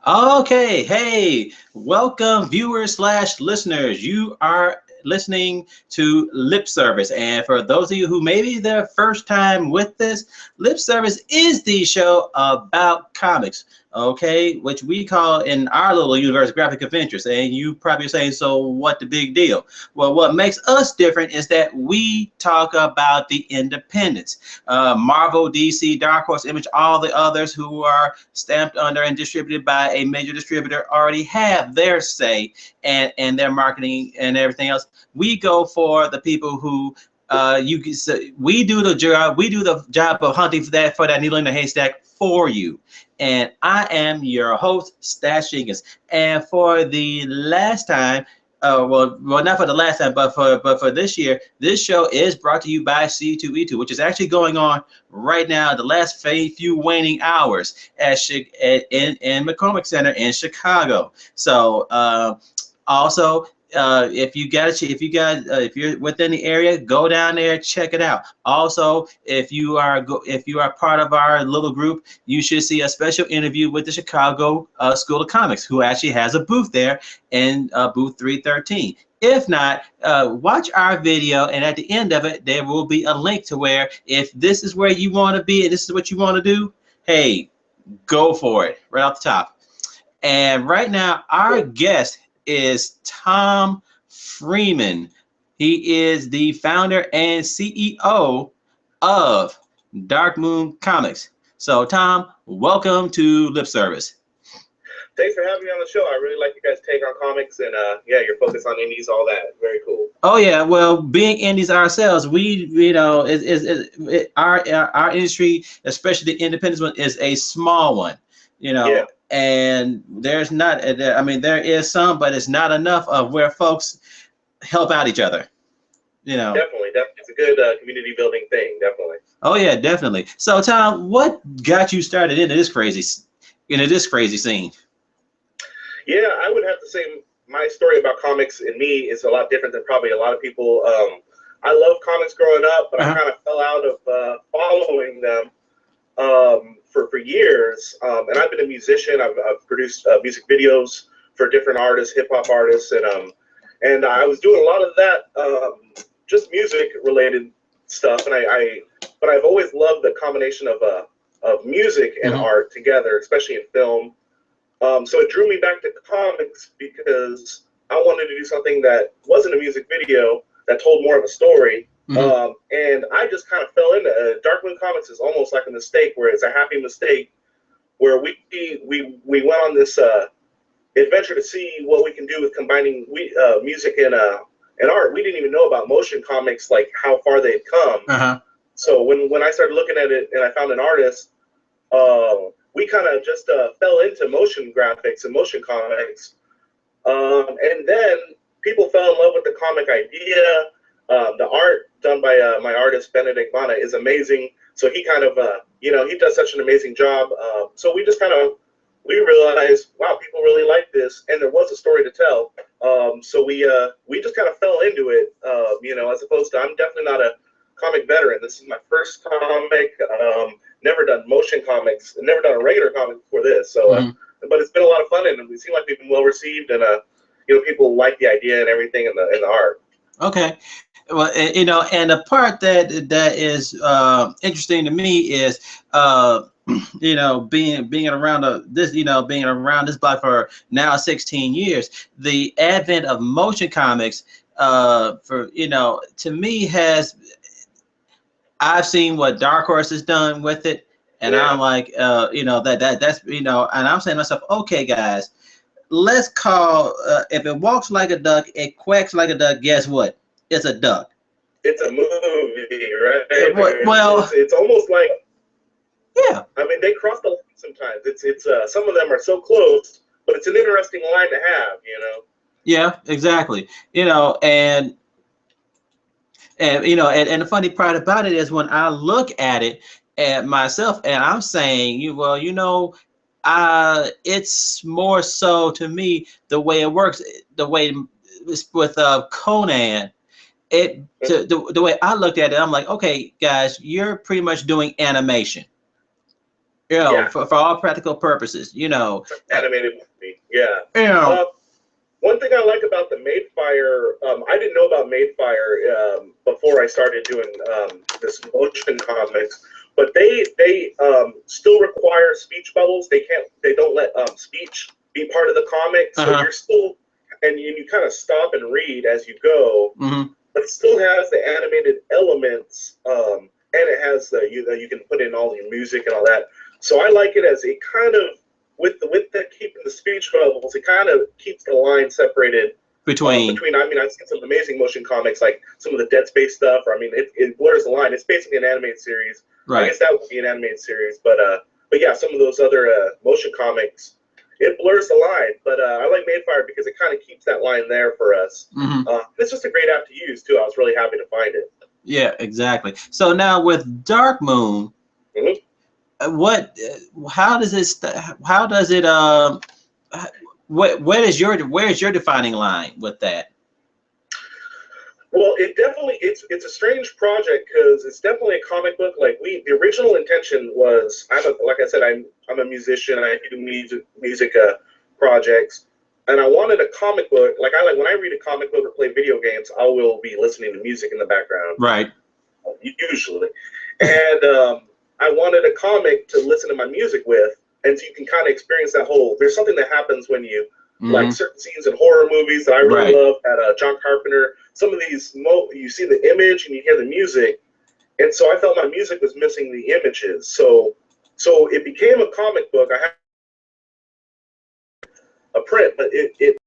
Okay, hey, welcome viewers slash listeners. You are listening to Lip Service. And for those of you who maybe their first time with this, Lip Service is the show about comics, okay, which we call in our little universe graphic of interest. And you probably saying, so what the big deal? Well, what makes us different is that we talk about the independents. Marvel, DC, Dark Horse, Image, all the others who are stamped under and distributed by a major distributor already have their say and their marketing and everything else. We go for the people who you can say, we do the job of hunting for that needle in the haystack for you. And I am your host, Stash Jenkins. And for the last time, well, not for the last time, but for this year, this show is brought to you by C2E2, which is actually going on right now, the last few waning hours in McCormick Center in Chicago. So also, if you're within the area, go down there, check it out. Also, if you are part of our little group, you should see a special interview with the Chicago School of Comics, who actually has a booth there in booth 313. If not, watch our video, and at the end of it, there will be a link to where if this is where you want to be and this is what you want to do, hey, go for it right off the top. And right now, our guest is Tom Freeman. He is the founder and CEO of Darkmoon Comics. So, Tom, welcome to Lip Service. Thanks for having me on the show. I really like you guys' take on comics and yeah, your focus on indies, all that. Very cool. Oh yeah, well, being indies ourselves, our industry, especially the independent one, is a small one. Yeah. And there's not, I mean, there is some, but it's not enough of where folks help out each other. Definitely. It's a good community building thing. Definitely. Oh yeah, definitely. So Tom, what got you started into this crazy scene? Yeah, I would have to say my story about comics and me is a lot different than probably a lot of people. I loved comics growing up, but I kind of fell out of following them for years. And I've been a musician. I've produced music videos for different artists, hip hop artists, and I was doing a lot of that, just music related stuff. But I've always loved the combination of music and art together, especially in film. So it drew me back to comics because I wanted to do something that wasn't a music video that told more of a story. And I just kind of fell into Darkmoon Comics is almost like a mistake, where it's a happy mistake, where we went on this adventure to see what we can do with combining music and art. We didn't even know about motion comics, like how far they'd come. So when I started looking at it and I found an artist, we kind of just fell into motion graphics and motion comics. And then people fell in love with the comic idea. The art done by my artist, Benedict Bana, is amazing. So he kind of, he does such an amazing job. So we just we realized, wow, people really like this. And there was a story to tell. So we just kind of fell into it, as opposed to, I'm definitely not a comic veteran. This is my first comic. Never done motion comics, never done a regular comic before this. So, but it's been a lot of fun, and we seem like we've been well received, and people like the idea and everything in the art. Okay, well, and the part that is interesting to me is, being around this block for now 16 years, the advent of motion comics, to me I've seen what Dark Horse has done with it, and I'm like, that's and I'm saying to myself, okay, guys, let's call if it walks like a duck, it quacks like a duck. Guess what? It's a duck. It's a movie, right? Well, it's almost like, yeah. I mean, they cross the line sometimes. It's some of them are so close, but it's an interesting line to have, Yeah, exactly. And the funny part about it is when I look at it at myself and I'm saying, it's more so to me the way it works, the way with Conan. The way I looked at it, I'm like, okay, guys, you're pretty much doing animation. You know, Yeah. for all practical purposes, you know. Animated movie. Yeah. You know. One thing I like about the Madefire, I didn't know about Madefire before I started doing this motion comics, but they still require speech bubbles. They don't let speech be part of the comic, so you're still, and you kind of stop and read as you go, but it still has the animated elements, and it has you can put in all your music and all that. So I like it as a kind of, with the keeping the speech bubbles, it kind of keeps the line separated between. I mean, I've seen some amazing motion comics, like some of the Dead Space stuff. Or, I mean, it blurs the line. It's basically an animated series. Right. I guess that would be an animated series, but yeah, some of those other motion comics, it blurs the line. But I like Madefire because it kind of keeps that line there for us. It's just a great app to use too. I was really happy to find it. Yeah, exactly. So now with Darkmoon. How does it where's your defining line with that? Well, it's a strange project because it's definitely a comic book. Like the original intention was, like I said, I'm a musician. I do music projects, and I wanted a comic book. Like when I read a comic book or play video games, I will be listening to music in the background. Right. Usually, and I wanted a comic to listen to my music with, and so you can kind of experience that whole. There's something that happens when you like certain scenes in horror movies that I really love. At John Carpenter, some of these you see the image and you hear the music, and so I felt my music was missing the images. So it became a comic book. I had a print, but it